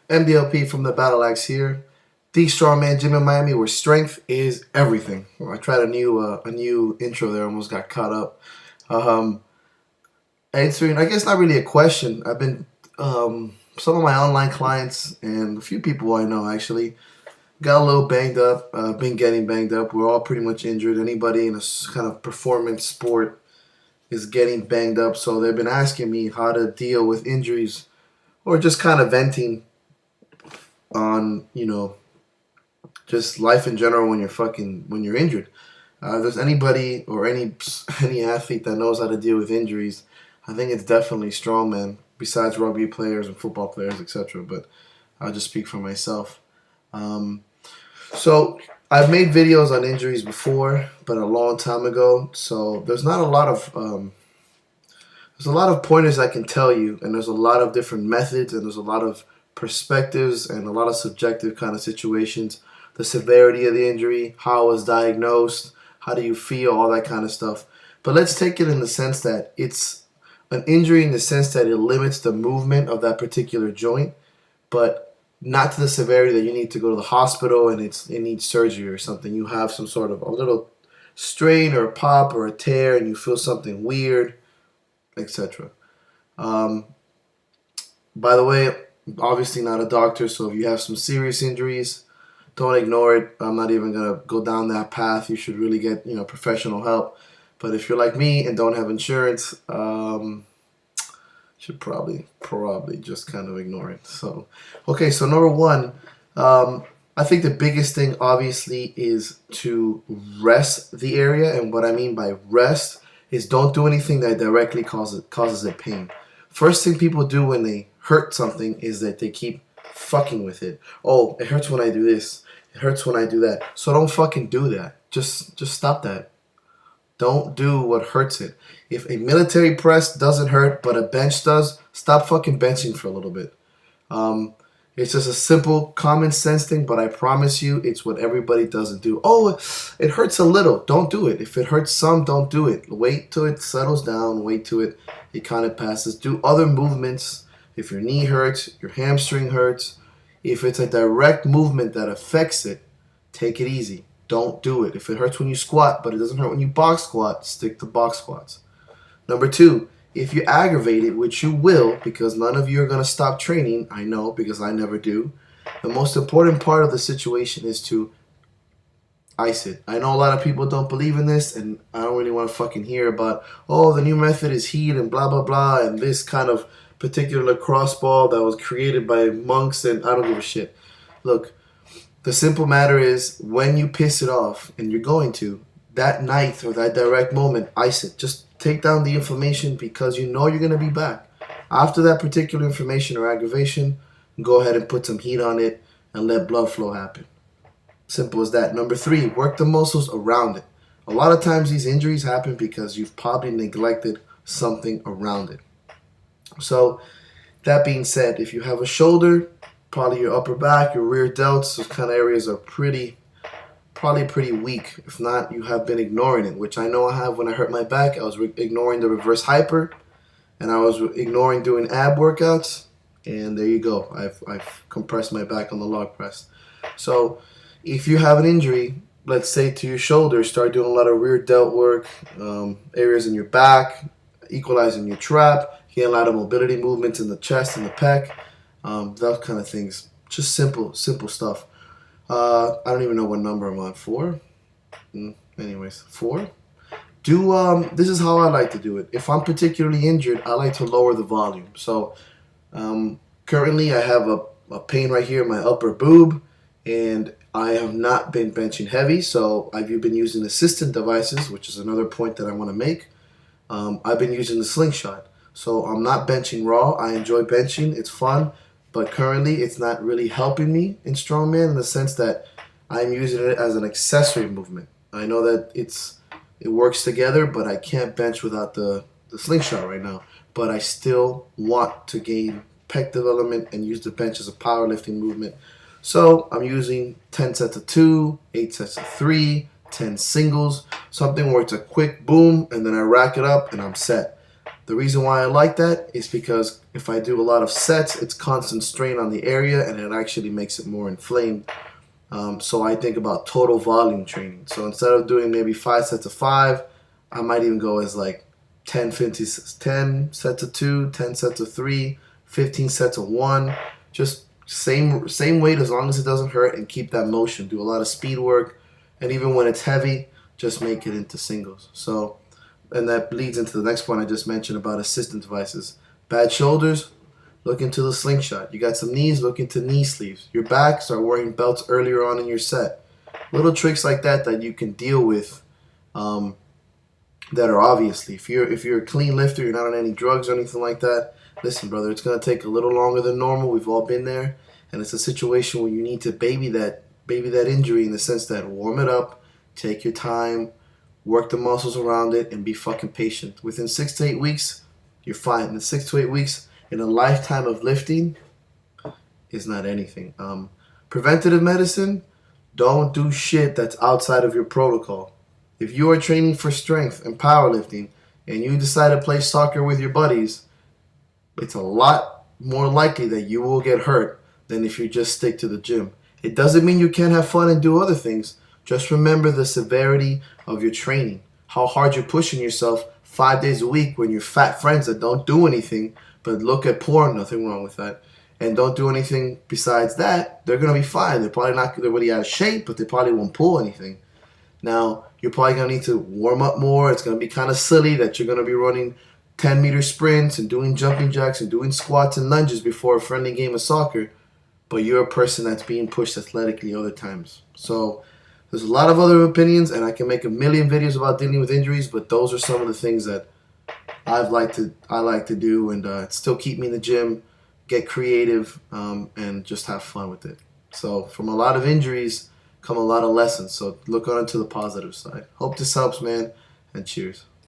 MDLP from the Battle Axe here, the Strongman Gym in Miami, where strength is everything. Well, I tried a new intro there, almost got caught up. Um, Answering, I guess not really a question. I've been some of my online clients and a few people I know actually got a little banged up. Been getting banged up. We're all pretty much injured. Anybody in a kind of performance sport is getting banged up. So they've been asking me how to deal with injuries or just kind of venting on just life in general when you're injured. If there's anybody or any athlete that knows how to deal with injuries, I think it's definitely strongman. Besides rugby players and football players, etc. But I'll just speak for myself. Um, so I've made videos on injuries before, but a long time ago. So there's not a lot of there's a lot of pointers I can tell you, and there's a lot of different methods, and there's a lot of perspectives, and a lot of subjective kind of situations. The severity of the injury, how it was diagnosed, how do you feel, all that kind of stuff. But let's take it in the sense that it's an injury in the sense that it limits the movement of that particular joint, but not to the severity that you need to go to the hospital and it needs surgery or something. You have some sort of a little strain or a pop or a tear and you feel something weird, etc. Um, by the way, obviously not a doctor, so if you have some serious injuries, don't ignore it. I'm not even gonna go down that path. You should really get professional help. But if you're like me and don't have insurance, should probably just kind of ignore it. So, okay, so number one, I think the biggest thing obviously is to rest the area, and what I mean by rest is don't do anything that directly causes it pain. First thing people do when they hurt something is that they keep fucking with it. Oh, it hurts when I do this. It hurts when I do that. So don't fucking do that. Just stop that. Don't do what hurts it. If a military press doesn't hurt, but a bench does, stop fucking benching for a little bit. Um, it's just a simple common sense thing, but I promise you it's what everybody doesn't do. Oh, it hurts a little. Don't do it. If it hurts some, don't do it. Wait till it settles down. Wait till it kind of passes. Do other movements. If your knee hurts, your hamstring hurts, if it's a direct movement that affects it, take it easy. Don't do it. If it hurts when you squat, but it doesn't hurt when you box squat, stick to box squats. Number two, if you aggravate it, which you will, because none of you are going to stop training, I know, because I never do, the most important part of the situation is to ice it. I know a lot of people don't believe in this, and I don't really want to fucking hear about, oh, the new method is heat and blah, blah, blah, and this kind of particular lacrosse ball that was created by monks, and I don't give a shit. Look, the simple matter is when you piss it off, and you're going to, that night or that direct moment, ice it. Just take down the inflammation because you know you're going to be back. After that particular inflammation or aggravation, go ahead and put some heat on it and let blood flow happen. Simple as that. Number three, work the muscles around it. A lot of times these injuries happen because you've probably neglected something around it. So that being said, if you have a shoulder, probably your upper back, your rear delts, those kind of areas are probably pretty weak. If not, you have been ignoring it, which I know I have when I hurt my back. I was ignoring the reverse hyper, and I was ignoring doing ab workouts, and there you go. I've compressed my back on the log press. So if you have an injury, let's say to your shoulder, start doing a lot of rear delt work, areas in your back, equalizing your trap, getting a lot of mobility movements in the chest and the pec, those kind of things. Just simple stuff. I don't even know what number I'm on. 4? Anyways, 4. This is how I like to do it. If I'm particularly injured, I like to lower the volume. So currently I have a pain right here in my upper boob, and I have not been benching heavy, so I've been using assistant devices, which is another point that I want to make. I've been using the slingshot. So I'm not benching raw. I enjoy benching. It's fun. But currently it's not really helping me in strongman in the sense that I'm using it as an accessory movement. I know that it works together, but I can't bench without the slingshot right now. But I still want to gain pec development and use the bench as a powerlifting movement. So I'm using 10 sets of 2, 8 sets of 3, 10 singles, something where it's a quick boom and then I rack it up and I'm set. The reason why I like that is because if I do a lot of sets, it's constant strain on the area and it actually makes it more inflamed. So I think about total volume training. So instead of doing maybe 5 sets of 5, I might even go as like 10 sets of 2, 10 sets of 3, 15 sets of 1. Just same weight as long as it doesn't hurt, and keep that motion. Do a lot of speed work, and even when it's heavy, just make it into singles. So, and that leads into the next point I just mentioned about assistance devices. Bad shoulders, look into the slingshot. You got some knees, look into knee sleeves. Your back, start wearing belts earlier on in your set. Little tricks like that that you can deal with, that are obviously, if you're a clean lifter, you're not on any drugs or anything like that. Listen, brother, it's gonna take a little longer than normal. We've all been there, and it's a situation where you need to baby that injury, in the sense that warm it up, take your time, work the muscles around it, and be fucking patient. Within 6 to 8 weeks, you're fine. In 6 to 8 weeks, in a lifetime of lifting, is not anything. Preventative medicine, don't do shit that's outside of your protocol. If you are training for strength and powerlifting, and you decide to play soccer with your buddies, it's a lot more likely that you will get hurt than if you just stick to the gym. It doesn't mean you can't have fun and do other things. Just remember the severity of your training, how hard you're pushing yourself 5 days a week when your fat friends that don't do anything but look at porn, nothing wrong with that, and don't do anything besides that. They're going to be fine. They're probably not really out of shape, but they probably won't pull anything. Now, you're probably going to need to warm up more. It's going to be kind of silly that you're going to be running 10-meter sprints and doing jumping jacks and doing squats and lunges before a friendly game of soccer, but you're a person that's being pushed athletically other times. So there's a lot of other opinions, and I can make a million videos about dealing with injuries, but those are some of the things that I like to do, and still keep me in the gym, get creative, and just have fun with it. So from a lot of injuries come a lot of lessons. So look on to the positive side. Hope this helps, man, and cheers.